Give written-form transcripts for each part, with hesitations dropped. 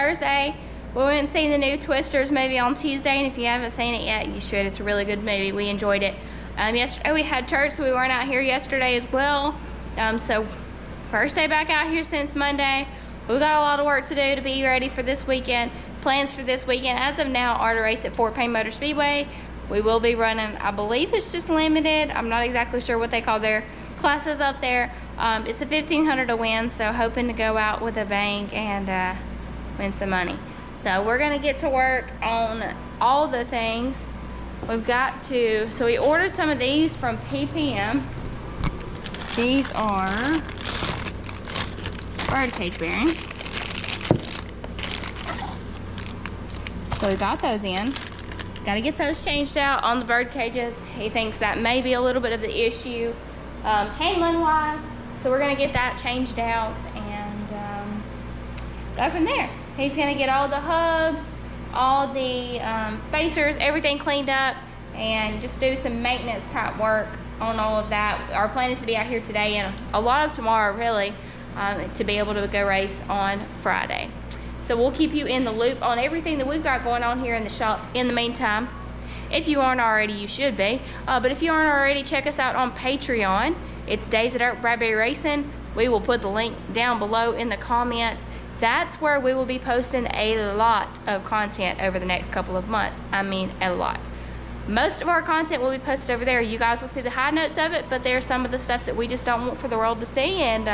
Thursday. We went and seen the new Twisters movie on Tuesday, and if you haven't seen it yet, you should. It's a really good movie. We enjoyed it. Yesterday we had church, so we weren't out here yesterday as well. So first day back out here since Monday. We've got a lot of work to do to be ready for this weekend. Plans for this weekend as of now are to race at Fort Payne Motor Speedway. We will be running, I believe it's just limited. I'm not exactly sure what they call their classes up there. It's a $1,500 to win, so hoping to go out with a bang and win some money. So we're gonna get to work on all the things. We've got to, so we ordered some of these from PPM. These are bird cage bearings. So we got those in. Got to get those changed out on the bird cages. He thinks that may be a little bit of the issue handling wise. So we're going to get that changed out and go from there. He's going to get all the hubs, all the spacers, everything cleaned up, and just do some maintenance type work on all of that. Our plan is to be out here today and a lot of tomorrow really to be able to go race on Friday. So we'll keep you in the loop on everything that we've got going on here in the shop in the meantime. If you aren't already, you should be. But if you aren't already, check us out on Patreon. It's Days at Dirt Bradbury Racing. We will put the link down below in the comments. That's where we will be posting a lot of content over the next couple of months. I mean, a lot. Most of our content will be posted over there. You guys will see the high notes of it, but there's some of the stuff that we just don't want for the world to see, and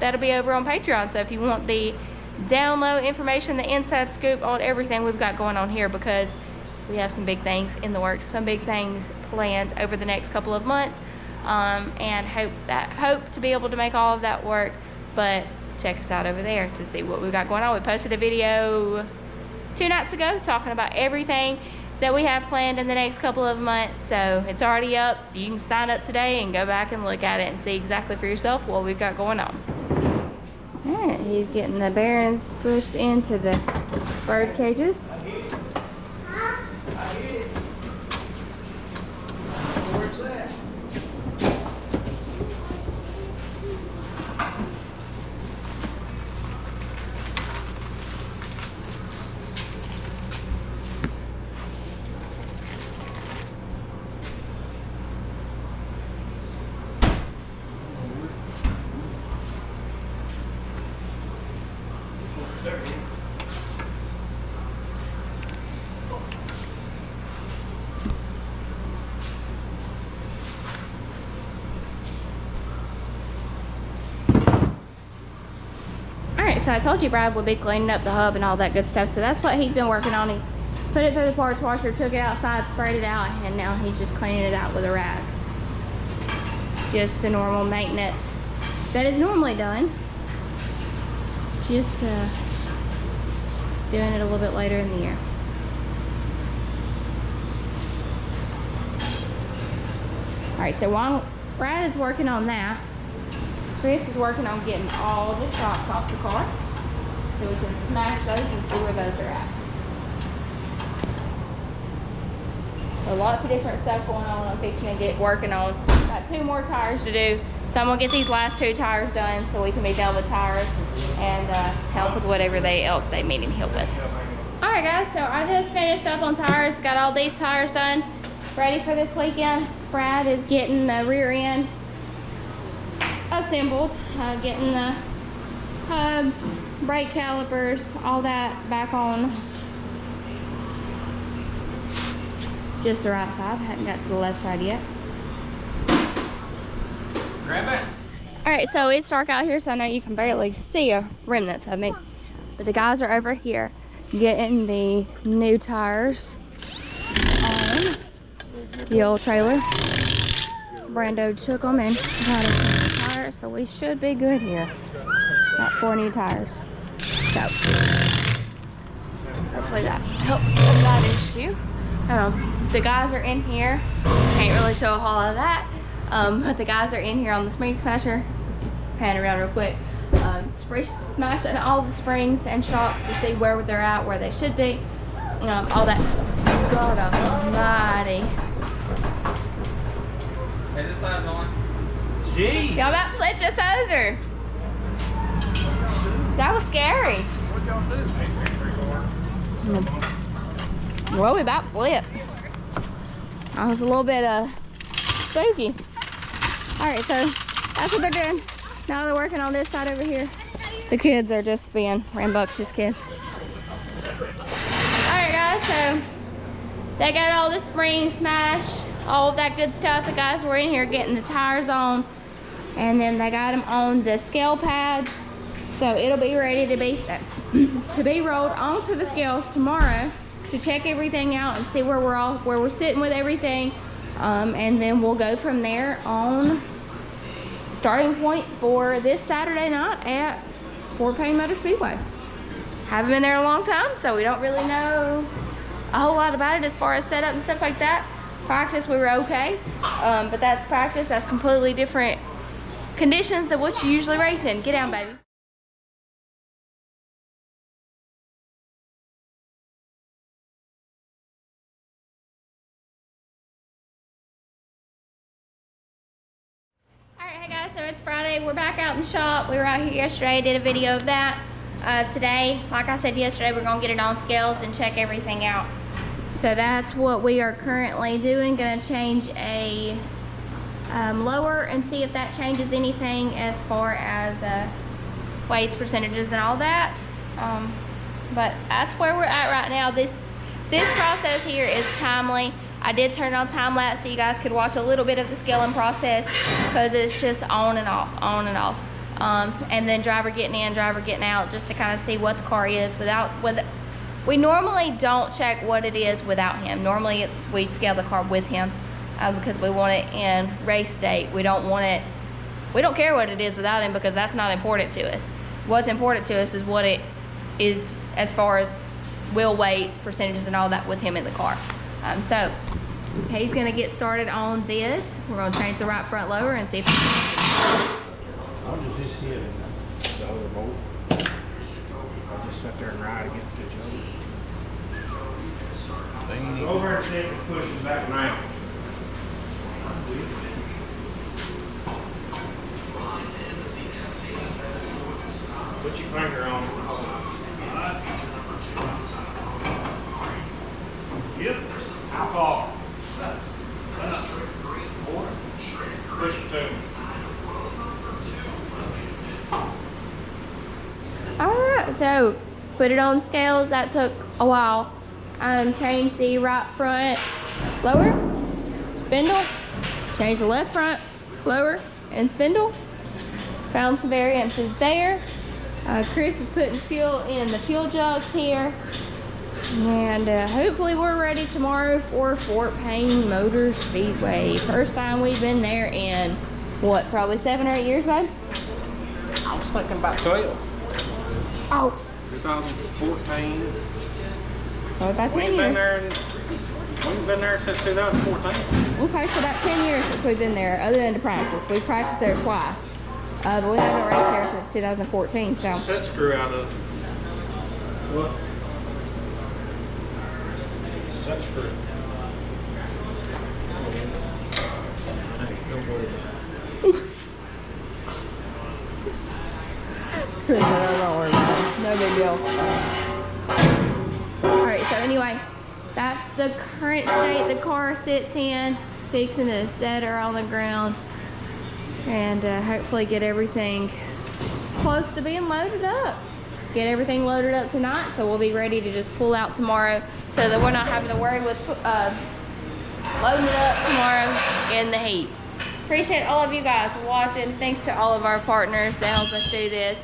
that'll be over on Patreon. So if you want the download information, the inside scoop on everything we've got going on here, because we have some big things in the works, some big things planned over the next couple of months, and hope to be able to make all of that work. But check us out over there to see what we've got going on. We posted a video 2 nights ago talking about everything that we have planned in the next couple of months, so it's already up, so you can sign up today and go back and look at it and see exactly for yourself what we've got going on. Alright, he's getting the bearings pushed into the bird cages. So I told you Brad would be cleaning up the hub and all that good stuff, so that's what he's been working on. He put it through the parts washer, took it outside, sprayed it out, and now he's just cleaning it out with a rag. Just the normal maintenance that is normally done. Just doing it a little bit later in the year. Alright, so while Brad is working on that, Chris is working on getting all the shocks off the car so we can smash those and see where those are at. So lots of different stuff going on. I'm fixing to get working on. Got 2 more tires to do. So I'm gonna get these last 2 tires done so we can be done with tires and help with whatever else they need him help with. All right guys, so I just finished up on tires. Got all these tires done, ready for this weekend. Brad is getting the rear end assembled, getting the hubs, brake calipers, all that back on just the right side. Hadn't got to the left side yet. Grab it. All right, so it's dark out here, so I know you can barely see remnants of me, but the guys are over here getting the new tires on the old trailer. Brando took them and got us some tires, so we should be good here. Got 4 new tires. So hopefully that helps with that issue. The guys are in here. Can't really show a whole lot of that. But the guys are in here on the spring smasher. Pan around real quick. Smashing all the springs and shocks to see where they're at, where they should be. All that. God almighty. Hey, this side's on. Jeez. Y'all about flipped us over. That was scary. What'd y'all do? Well, we about flipped. I was a little bit spooky. All right, so that's what they're doing. Now they're working on this side over here. The kids are just being rambunctious kids. All right, guys, so they got all the springs smashed, all of that good stuff. The guys were in here getting the tires on, and then they got them on the scale pads. So it'll be ready to be set, to be rolled onto the scales tomorrow to check everything out and see where we're sitting with everything. And then we'll go from there on starting point for this Saturday night at Fort Payne Motor Speedway. Haven't been there in a long time, so we don't really know a whole lot about it as far as setup and stuff like that. Practice, we were okay, but that's practice. That's completely different conditions than what you usually race in. Get down, baby. Alright, hey guys, so it's Friday. We're back out in the shop. We were out here yesterday. I did a video of that. Today, like I said yesterday, we're going to get it on scales and check everything out. So that's what we are currently doing. Going to change a lower and see if that changes anything as far as weights, percentages, and all that. But that's where we're at right now. This process here is timely. I did turn on time lapse so you guys could watch a little bit of the scaling process because it's just on and off, on and off. And then driver getting in, driver getting out, just to kind of see what the car is we normally don't check what it is without him. Normally we scale the car with him because we want it in race state. We don't care what it is without him because that's not important to us. What's important to us is what it is as far as wheel weights, percentages, and all that with him in the car. So he's gonna get started on this. We're gonna change the right front lower and see if I'll just hit here the other bolt. I'll just sit there and ride against each other. Go over and see if it pushes back now. Put your finger on it. Yep. How far? Push it to me. Alright, so put it on scales. That took a while. Change the right front lower, spindle. Change the left front lower and spindle. Found some variances there. Chris is putting fuel in the fuel jugs here. And hopefully we're ready tomorrow for Fort Payne Motor Speedway. First time we've been there in, what, probably 7 or 8 years, babe? I was thinking about 12. Oh. 2014. Oh, about 10 We've years. We've been there since 2014. Okay, so about 10 years since we've been there, other than to practice. We practiced there twice. But we haven't raced there since 2014, so. Set screw out of what? Set screw. Don't worry about it. Don't worry about it. No big deal. Alright, so anyway, that's the current state the car sits in. Fixing to set her on the ground. And hopefully get everything close to being loaded up. Get everything loaded up tonight so we'll be ready to just pull out tomorrow so that we're not having to worry with loading it up tomorrow in the heat. Appreciate all of you guys watching. Thanks to all of our partners that help us do this.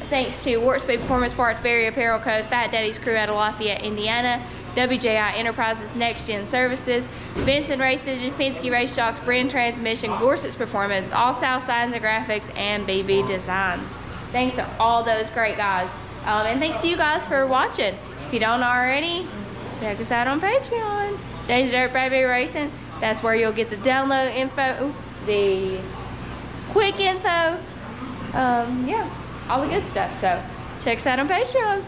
Thanks to Wartspeed Performance Parts, Berry Apparel Co., Fatdaddys crew out of Lafayette, Indiana, WJI Enterprises Next Gen Services, Vinson Races, Penske Race Shocks, Brinn Transmission, Gorsuch Performance, Allsouth Signs and Graphics, and BB Designs. Thanks to all those great guys. And thanks to you guys for watching. If you don't already, check us out on Patreon. Danger Dirt Baby Racing. That's where you'll get the download info, the quick info, yeah, all the good stuff. So check us out on Patreon.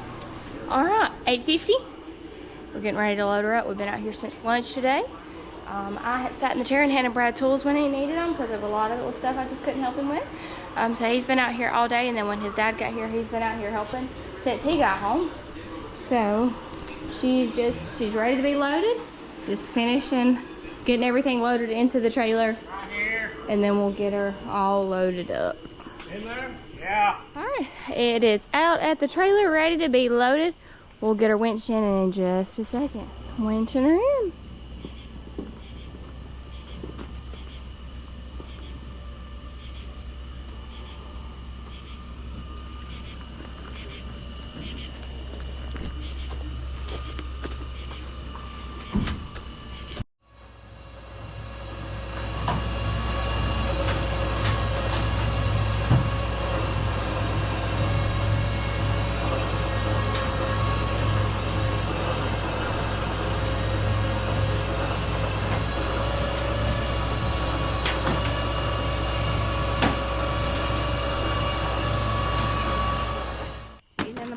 All right, 8:50. We're getting ready to load her up. We've been out here since lunch today. I had sat in the chair and handed Brad tools when he needed them because of a lot of little stuff I just couldn't help him with. So he's been out here all day, and then when his dad got here, he's been out here helping since he got home. So she's ready to be loaded. Just finishing getting everything loaded into the trailer. Right here. And then we'll get her all loaded up. In there? Yeah. All right, it is out at the trailer, ready to be loaded. We'll get her winched in just a second. Winching her in.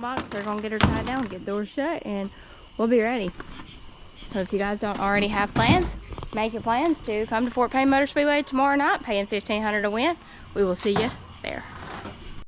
Box. We're gonna get her tied down, get the door shut, and we'll be ready. So if you guys don't already have plans, make your plans to come to Fort Payne Motor Speedway tomorrow night, paying $1,500 to win. We will see you there.